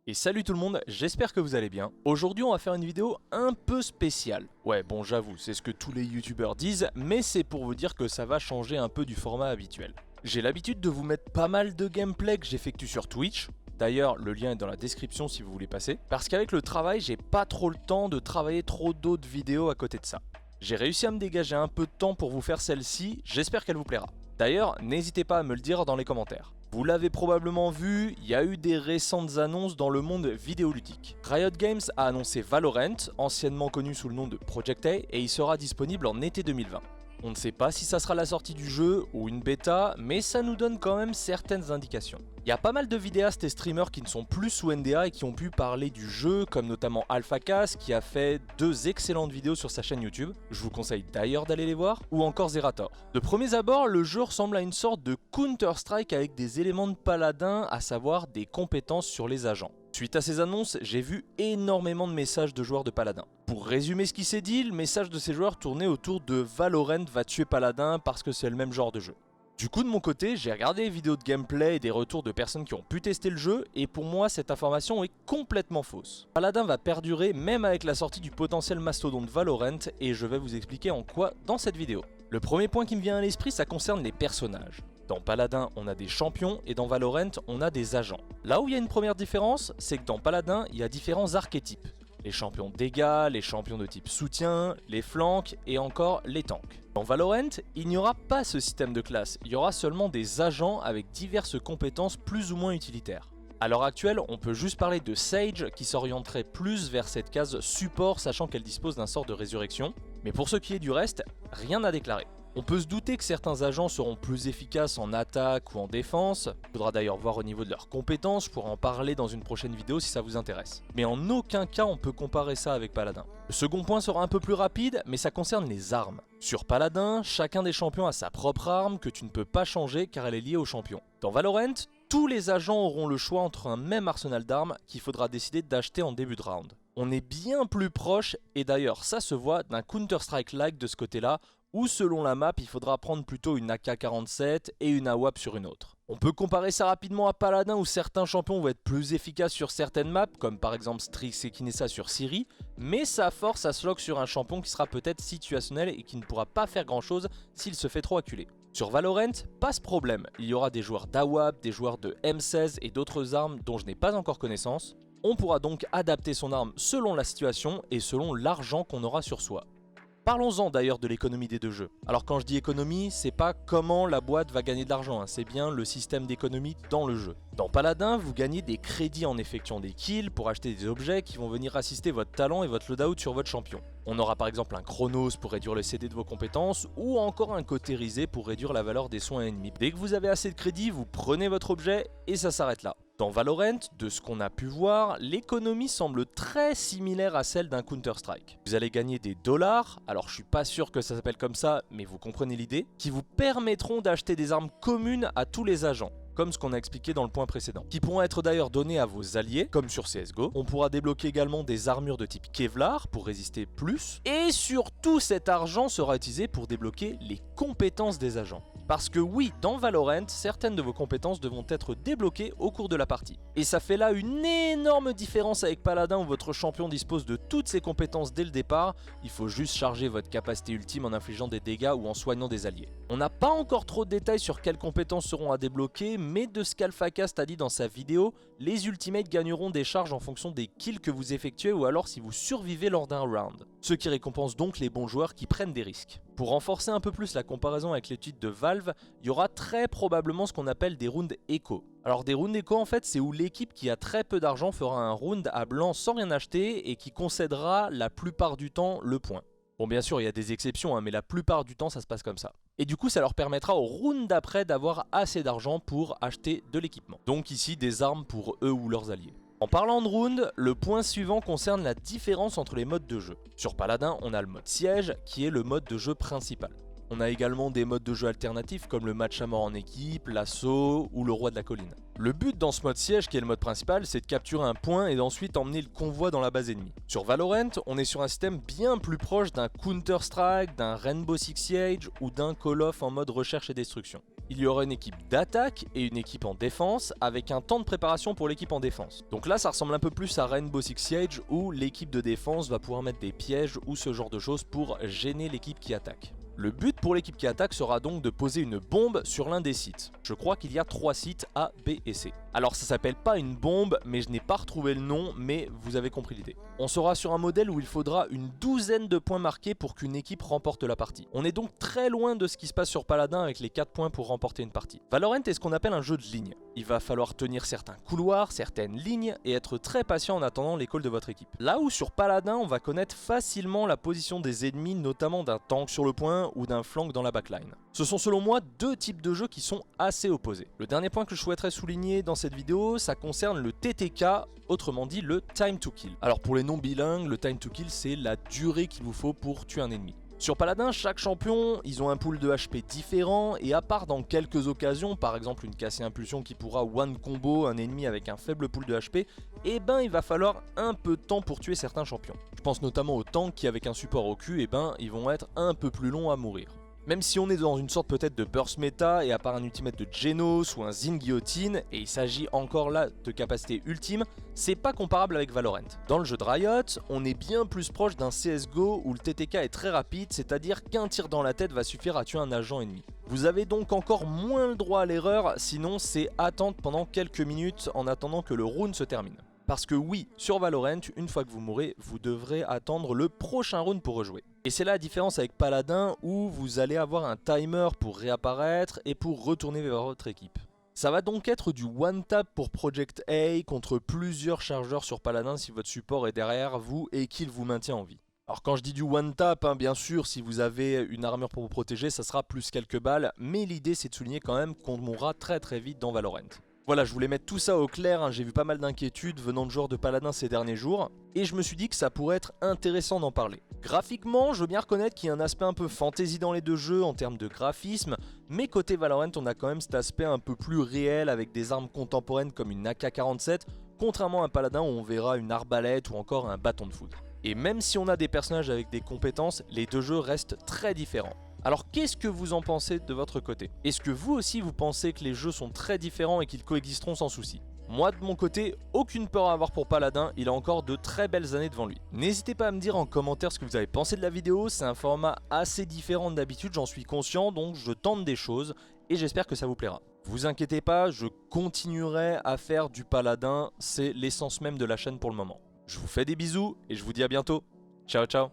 Et salut tout le monde, j'espère que vous allez bien. Aujourd'hui on va faire une vidéo un peu spéciale. Ouais bon j'avoue, c'est ce que tous les youtubeurs disent, mais c'est pour vous dire que ça va changer un peu du format habituel. J'ai l'habitude de vous mettre pas mal de gameplay que j'effectue sur Twitch. D'ailleurs, le lien est dans la description si vous voulez passer. Parce qu'avec le travail, j'ai pas trop le temps de travailler trop d'autres vidéos à côté de ça. J'ai réussi à me dégager un peu de temps pour vous faire celle-ci, j'espère qu'elle vous plaira. D'ailleurs, n'hésitez pas à me le dire dans les commentaires. Vous l'avez probablement vu, il y a eu des récentes annonces dans le monde vidéoludique. Riot Games a annoncé Valorant, anciennement connu sous le nom de Project A, et il sera disponible en été 2020. On ne sait pas si ça sera la sortie du jeu ou une bêta, mais ça nous donne quand même certaines indications. Il y a pas mal de vidéastes et streamers qui ne sont plus sous NDA et qui ont pu parler du jeu, comme notamment AlphaCast qui a fait 2 excellentes vidéos sur sa chaîne YouTube, je vous conseille d'ailleurs d'aller les voir, ou encore Zerator. De premiers abords, le jeu ressemble à une sorte de Counter-Strike avec des éléments de paladin, à savoir des compétences sur les agents. Suite à ces annonces, j'ai vu énormément de messages de joueurs de Paladin. Pour résumer ce qui s'est dit, le message de ces joueurs tournait autour de Valorant va tuer Paladin parce que c'est le même genre de jeu. Du coup de mon côté, j'ai regardé les vidéos de gameplay et des retours de personnes qui ont pu tester le jeu, et pour moi cette information est complètement fausse. Paladin va perdurer même avec la sortie du potentiel mastodonte Valorant, et je vais vous expliquer en quoi dans cette vidéo. Le premier point qui me vient à l'esprit, ça concerne les personnages. Dans Paladin, on a des champions et dans Valorant, on a des agents. Là où il y a une première différence, c'est que dans Paladin, il y a différents archétypes. Les champions dégâts, les champions de type soutien, les flanks et encore les tanks. Dans Valorant, il n'y aura pas ce système de classe, il y aura seulement des agents avec diverses compétences plus ou moins utilitaires. À l'heure actuelle, on peut juste parler de Sage qui s'orienterait plus vers cette case support sachant qu'elle dispose d'un sort de résurrection. Mais pour ce qui est du reste, rien à déclarer. On peut se douter que certains agents seront plus efficaces en attaque ou en défense, il faudra d'ailleurs voir au niveau de leurs compétences, je pourrai en parler dans une prochaine vidéo si ça vous intéresse. Mais en aucun cas on peut comparer ça avec Paladin. Le second point sera un peu plus rapide, mais ça concerne les armes. Sur Paladin, chacun des champions a sa propre arme que tu ne peux pas changer car elle est liée au champion. Dans Valorant, tous les agents auront le choix entre un même arsenal d'armes qu'il faudra décider d'acheter en début de round. On est bien plus proche, et d'ailleurs ça se voit, d'un Counter-Strike-like de ce côté-là, où selon la map, il faudra prendre plutôt une AK-47 et une AWP sur une autre. On peut comparer ça rapidement à Paladin où certains champions vont être plus efficaces sur certaines maps, comme par exemple Strix et Kinessa sur Siri, mais ça force à se lock sur un champion qui sera peut-être situationnel et qui ne pourra pas faire grand chose s'il se fait trop acculer. Sur Valorant, pas ce problème, il y aura des joueurs d'AWP, des joueurs de M16 et d'autres armes dont je n'ai pas encore connaissance. On pourra donc adapter son arme selon la situation et selon l'argent qu'on aura sur soi. Parlons-en d'ailleurs de l'économie des deux jeux. Alors quand je dis économie, c'est pas comment la boîte va gagner de l'argent, c'est bien le système d'économie dans le jeu. Dans Paladin, vous gagnez des crédits en effectuant des kills pour acheter des objets qui vont venir assister votre talent et votre loadout sur votre champion. On aura par exemple un chronos pour réduire le CD de vos compétences ou encore un cautérisé pour réduire la valeur des soins ennemis. Dès que vous avez assez de crédits, vous prenez votre objet et ça s'arrête là. Dans Valorant, de ce qu'on a pu voir, l'économie semble très similaire à celle d'un Counter-Strike. Vous allez gagner des dollars, alors je suis pas sûr que ça s'appelle comme ça, mais vous comprenez l'idée, qui vous permettront d'acheter des armes communes à tous les agents, comme ce qu'on a expliqué dans le point précédent, qui pourront être d'ailleurs donnés à vos alliés, comme sur CSGO. On pourra débloquer également des armures de type Kevlar pour résister plus, et surtout cet argent sera utilisé pour débloquer les compétences des agents. Parce que oui, dans Valorant, certaines de vos compétences devront être débloquées au cours de la partie. Et ça fait là une énorme différence avec Paladin où votre champion dispose de toutes ses compétences dès le départ, il faut juste charger votre capacité ultime en infligeant des dégâts ou en soignant des alliés. On n'a pas encore trop de détails sur quelles compétences seront à débloquer, mais de ce qu'AlphaCast a dit dans sa vidéo, les ultimates gagneront des charges en fonction des kills que vous effectuez ou alors si vous survivez lors d'un round. Ce qui récompense donc les bons joueurs qui prennent des risques. Pour renforcer un peu plus la comparaison avec les titres de Valve, il y aura très probablement ce qu'on appelle des rounds éco. Alors des rounds éco en fait c'est où l'équipe qui a très peu d'argent fera un round à blanc sans rien acheter et qui concédera la plupart du temps le point. Bon bien sûr il y a des exceptions mais la plupart du temps ça se passe comme ça. Et du coup ça leur permettra au round d'après d'avoir assez d'argent pour acheter de l'équipement. Donc ici des armes pour eux ou leurs alliés. En parlant de round, le point suivant concerne la différence entre les modes de jeu. Sur Paladin, on a le mode siège qui est le mode de jeu principal. On a également des modes de jeu alternatifs comme le match à mort en équipe, l'assaut ou le roi de la colline. Le but dans ce mode siège qui est le mode principal, c'est de capturer un point et d'ensuite emmener le convoi dans la base ennemie. Sur Valorant, on est sur un système bien plus proche d'un Counter-Strike, d'un Rainbow Six Siege ou d'un Call of en mode recherche et destruction. il y aura une équipe d'attaque et une équipe en défense avec un temps de préparation pour l'équipe en défense. Donc là ça ressemble un peu plus à Rainbow Six Siege où l'équipe de défense va pouvoir mettre des pièges ou ce genre de choses pour gêner l'équipe qui attaque. Le but pour l'équipe qui attaque sera donc de poser une bombe sur l'un des sites. Je crois qu'il y a 3 sites A, B et C. Alors ça s'appelle pas une bombe, mais je n'ai pas retrouvé le nom, mais vous avez compris l'idée. On sera sur un modèle où il faudra une douzaine de points marqués pour qu'une équipe remporte la partie. On est donc très loin de ce qui se passe sur Paladin avec les 4 points pour remporter une partie. Valorant est ce qu'on appelle un jeu de ligne. Il va falloir tenir certains couloirs, certaines lignes et être très patient en attendant les calls de votre équipe. Là où sur Paladin, on va connaître facilement la position des ennemis, notamment d'un tank sur le point ou d'un flank dans la backline. Ce sont selon moi deux types de jeux qui sont assez opposés. Le dernier point que je souhaiterais souligner dans cette vidéo, ça concerne le TTK, autrement dit le time to kill. Alors pour les non bilingues, le time to kill c'est la durée qu'il vous faut pour tuer un ennemi. Sur Paladin, chaque champion, ils ont un pool de HP différent et à part dans quelques occasions, par exemple une cassée impulsion qui pourra one combo un ennemi avec un faible pool de HP, eh ben il va falloir un peu de temps pour tuer certains champions. Je pense notamment aux tanks qui avec un support au cul, eh ben ils vont être un peu plus longs à mourir. Même si on est dans une sorte peut-être de burst méta et à part un ultimate de Genos ou un Zin Guillotine, et il s'agit encore là de capacité ultime, c'est pas comparable avec Valorant. Dans le jeu de Riot, on est bien plus proche d'un CSGO où le TTK est très rapide, c'est-à-dire qu'un tir dans la tête va suffire à tuer un agent ennemi. Vous avez donc encore moins le droit à l'erreur, sinon c'est attendre pendant quelques minutes en attendant que le round se termine. Parce que oui, sur Valorant, une fois que vous mourrez, vous devrez attendre le prochain round pour rejouer. Et c'est là la différence avec Paladin où vous allez avoir un timer pour réapparaître et pour retourner vers votre équipe. Ça va donc être du one tap pour Project A contre plusieurs chargeurs sur Paladin si votre support est derrière vous et qu'il vous maintient en vie. Alors quand je dis du one tap, bien sûr, si vous avez une armure pour vous protéger, ça sera plus quelques balles, mais l'idée c'est de souligner quand même qu'on mourra très vite dans Valorant. Voilà, je voulais mettre tout ça au clair, j'ai vu pas mal d'inquiétudes venant de joueurs de Paladin ces derniers jours, et je me suis dit que ça pourrait être intéressant d'en parler. Graphiquement, je veux bien reconnaître qu'il y a un aspect un peu fantasy dans les deux jeux en termes de graphisme, mais côté Valorant, on a quand même cet aspect un peu plus réel avec des armes contemporaines comme une AK-47, contrairement à un Paladin où on verra une arbalète ou encore un bâton de foudre. Et même si on a des personnages avec des compétences, les deux jeux restent très différents. Alors qu'est-ce que vous en pensez de votre côté? Est-ce que vous aussi vous pensez que les jeux sont très différents et qu'ils coexisteront sans souci? Moi de mon côté, aucune peur à avoir pour Paladin, il a encore de très belles années devant lui. N'hésitez pas à me dire en commentaire ce que vous avez pensé de la vidéo, c'est un format assez différent d'habitude, j'en suis conscient, donc je tente des choses et j'espère que ça vous plaira. Vous inquiétez pas, je continuerai à faire du Paladin, c'est l'essence même de la chaîne pour le moment. Je vous fais des bisous et je vous dis à bientôt. Ciao ciao.